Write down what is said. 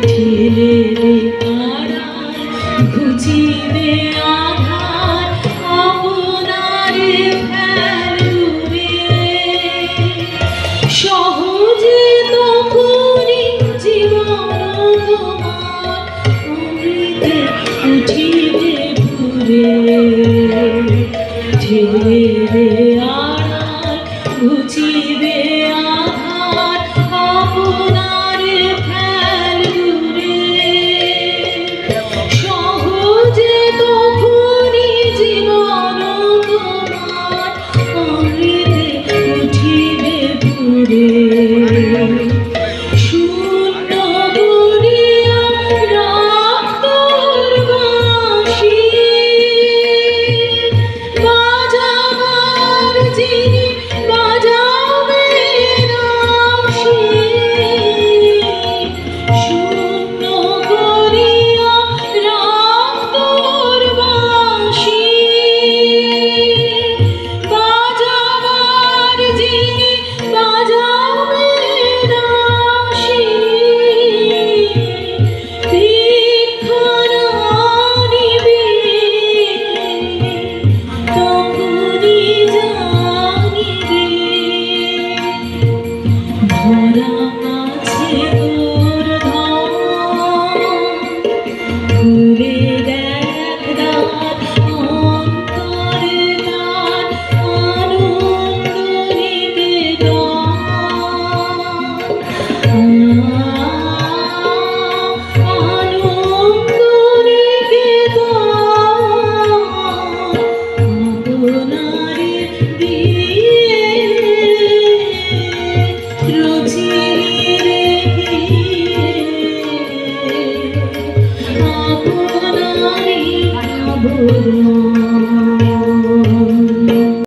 ঠেলে রে আড়াল ঘুচিবে আধার আপনারে ফেল দূরে সহজে তখনই জীবন তোমার অমৃতে উঠিবে ঘুরে ঠেলে রে আড়াল ঘুচিবে আধার আপনারে ফেল দূরে সহজে তখনই জীবন তোমার অমৃতে উঠিবে ঘুরে শূন্য করিয়া রাখ তোর বাঁশি বাজাবার যিনি বাজাবে রাশি শূন্য করিয়া রাখ তোর বাঁশি বাজাবার যিনি বাজাবে রাশি ভিক্ষানা আনিবে তখনই জানিবে ভরা আছে তোর ধন খুলে দেখ দ্বার অন্তরে তার আনন্দ নিকেতন আনন্দ নিকেতন আপনারে দিয়ে রচিরে আপনারে আবরণ